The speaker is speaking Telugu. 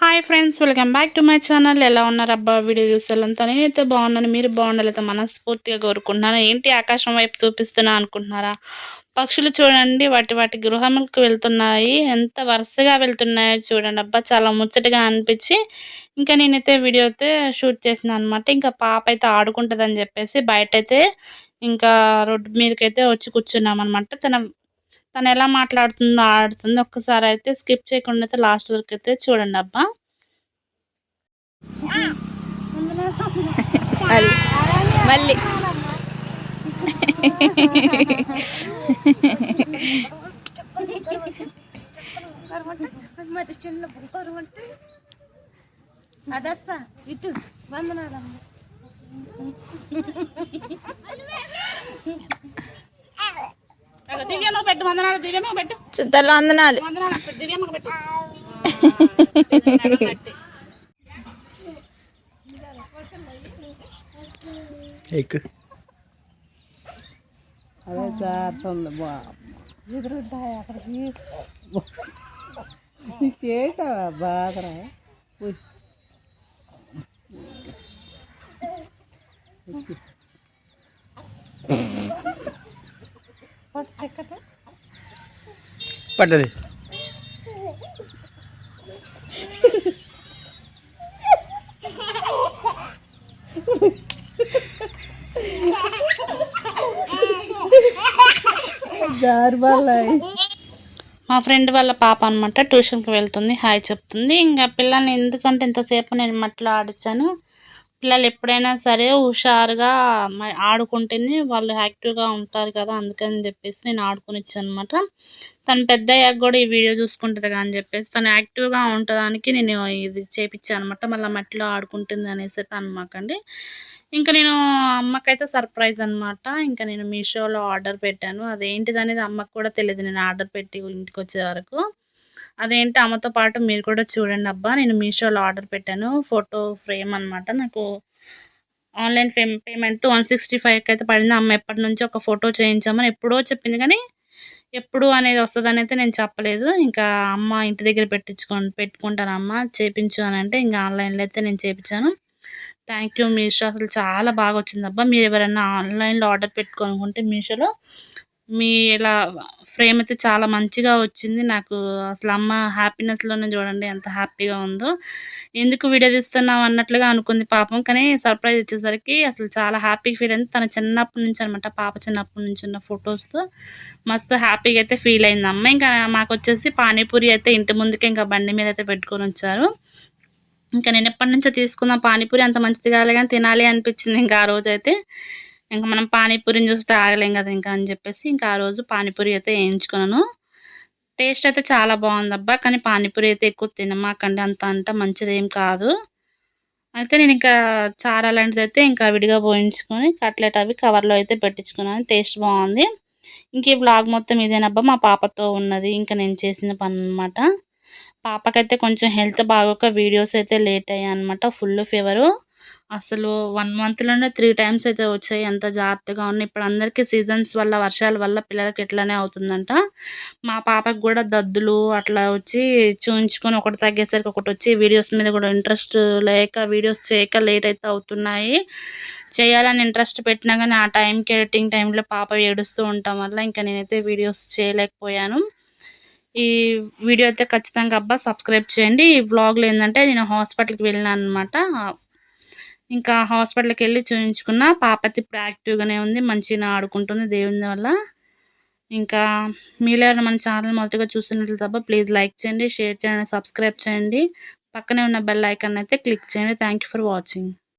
Hi friends, welcome back to my channel. ఎలా ఉన్నారు అబ్బా? వీడియో చూసేంత నేనైతే బాగున్నాను. మీరు బాగుండాలైతే మనస్ఫూర్తిగా కోరుకుంటున్నాను. ఏంటి ఆకాశం వైపు చూపిస్తున్నా అనుకుంటున్నారా? పక్షులు చూడండి, వాటి గృహములకు వెళ్తున్నాయి. ఎంత వరుసగా వెళ్తున్నాయో చూడండి అబ్బా, చాలా ముచ్చటగా అనిపించి ఇంకా నేనైతే వీడియో అయితే షూట్ చేసిన అనమాట. ఇంకా పాప అయితే ఆడుకుంటుందని చెప్పేసి బయట అయితే ఇంకా రోడ్డు మీదకైతే వచ్చి కూర్చున్నాం అనమాట. తను ఎలా మాట్లాడుతుందో ఆడుతుందో ఒక్కసారి అయితే స్కిప్ చేయకుండా అయితే లాస్ట్ వరకు అయితే చూడండి అబ్బా. మళ్ళీ అదస్తా ఇటు వందనాలమ్మ. దివ్యమ్మ పెట్టు వందనాలు, దివ్యమ్మ పెట్టు చిత్తల్లో వందనాలు. దివ్యమ్మ పెట్టు. అదే జారుతుంది ఎదురుంటాయి అక్కడికి కేట బాధరా పడ్డది. మా ఫ్రెండ్ వాళ్ళ పాప అనమాట, ట్యూషన్కి వెళ్తుంది, హాయ్ చెప్తుంది. ఇంకా పిల్లల్ని ఎందుకంటే ఇంతసేపు నేను మట్లో ఆడించాను. పిల్లలు ఎప్పుడైనా సరే హుషారుగా ఆడుకుంటేనే వాళ్ళు యాక్టివ్గా ఉంటారు కదా, అందుకని చెప్పేసి నేను ఆడుకొని ఇచ్చాను అనమాట. తను పెద్ద అయ్యాక కూడా ఈ వీడియో చూసుకుంటుంది కదా అని చెప్పేసి తను యాక్టివ్గా ఉండడానికి నేను ఇది చేయించాను అనమాట. మళ్ళీ మట్టిలో ఆడుకుంటుంది అనేసి అనమాకండి. ఇంకా నేను అమ్మకైతే సర్ప్రైజ్ అనమాట. ఇంకా నేను మీషోలో ఆర్డర్ పెట్టాను. అదేంటిది అనేది అమ్మకు కూడా తెలియదు నేను ఆర్డర్ పెట్టి ఇంటికి వచ్చే వరకు. అదేంటి అమ్మతో పాటు మీరు కూడా చూడండి అబ్బా. నేను మీషోలో ఆర్డర్ పెట్టాను, ఫోటో ఫ్రేమ్ అనమాట. నాకు ఆన్లైన్ పేమెంట్తో 165 అయితే పడింది. అమ్మ ఎప్పటి నుంచో ఒక ఫోటో చేయించామని ఎప్పుడో చెప్పింది, కానీ ఎప్పుడు అనేది వస్తుందని అయితే నేను చెప్పలేదు. ఇంకా అమ్మ ఇంటి దగ్గర పెట్టుకుంటాను అమ్మ చేయించు అని అంటే ఇంకా ఆన్లైన్లో అయితే నేను చేయించాను. థ్యాంక్ యూ మీషో, అసలు చాలా బాగా వచ్చిందబ్బా. మీరు ఎవరైనా ఆన్లైన్లో ఆర్డర్ పెట్టుకోనుకుంటే మీషోలో మీ ఇలా ఫ్రేమ్ అయితే చాలా మంచిగా వచ్చింది. నాకు అసలు అమ్మ హ్యాపీనెస్లోనే చూడండి ఎంత హ్యాపీగా ఉందో. ఎందుకు వీడియో తీస్తున్నాం అన్నట్లుగా అనుకుంది పాపం, కానీ సర్ప్రైజ్ ఇచ్చేసరికి అసలు చాలా హ్యాపీ ఫీల్ అయింది. తన చిన్నప్పటి నుంచి అనమాట, పాప చిన్నప్పటి నుంచి ఉన్న ఫొటోస్తో మస్తు హ్యాపీగా అయితే ఫీల్ అయింది అమ్మ. ఇంకా మాకు వచ్చేసి పానీపూరి అయితే ఇంటి ముందుకే ఇంకా బండి మీద అయితే పెట్టుకొని వచ్చారు. ఇంకా నేను ఎప్పటి నుంచో తీసుకున్న పానీపూరి అంత మంచిది కాలే కానీ తినాలి అనిపించింది. ఇంకా ఆ రోజు అయితే ఇంకా మనం పానీపూరిని చూస్తే ఆగలేం కదా ఇంకా అని చెప్పేసి ఇంకా ఆ రోజు పానీపూరి అయితే వేయించుకున్నాను. టేస్ట్ అయితే చాలా బాగుందబ్బా, కానీ పానీపూరి అయితే ఎక్కువ తినమాకండి, అంత మంచిది ఏం కాదు. అయితే నేను ఇంకా చారా లాంటిది అయితే ఇంకా విడిగా పోయించుకొని కట్లెట్ అవి కవర్లో అయితే పెట్టించుకున్నాను. టేస్ట్ బాగుంది. ఇంక ఈ వ్లాగ్ మొత్తం ఇదేనబ్బా, మా పాపతో ఉన్నది ఇంకా నేను చేసిన పని అనమాట. పాపకైతే కొంచెం హెల్త్ బాగోక వీడియోస్ అయితే లేట్ అయ్యాయి అనమాట. ఫుల్ ఫీవరు, అసలు 1 మంత్లోనే 3 టైమ్స్ అయితే వచ్చాయి. ఎంత జాగ్రత్తగా ఉన్నాయి. ఇప్పుడు అందరికీ సీజన్స్ వల్ల వర్షాల వల్ల పిల్లలకి ఎట్లానే అవుతుందంట. మా పాపకు కూడా దద్దులు అట్లా వచ్చి చూయించుకొని ఒకటి తగ్గేసరికి ఒకటి వచ్చి వీడియోస్ మీద కూడా ఇంట్రెస్ట్ లేక వీడియోస్ చేయక లేట్ అయితే అవుతున్నాయి. చేయాలని ఇంట్రెస్ట్ పెట్టినా కానీ ఆ టైంకి ఎడిటింగ్ టైంలో పాప ఏడుస్తూ ఉండటం వల్ల ఇంకా నేనైతే వీడియోస్ చేయలేకపోయాను. ఈ వీడియో అయితే ఖచ్చితంగా అబ్బా సబ్స్క్రైబ్ చేయండి. ఈ వ్లాగ్లో ఏంటంటే నేను హాస్పిటల్కి వెళ్ళినాను అనమాట. ఇంకా హాస్పిటల్కి వెళ్ళి చూయించుకున్న పాప అయితే ఇప్పుడు యాక్టివ్గానే ఉంది, మంచిగా ఆడుకుంటుంది దేవుని వల్ల. ఇంకా మీలో మన ఛానల్ మొదటిగా చూస్తున్నట్లు తప్ప ప్లీజ్ లైక్ చేయండి, షేర్ చేయండి, సబ్స్క్రైబ్ చేయండి. పక్కనే ఉన్న బెల్ ఐకాన్ అయితే క్లిక్ చేయండి. Thank you for watching.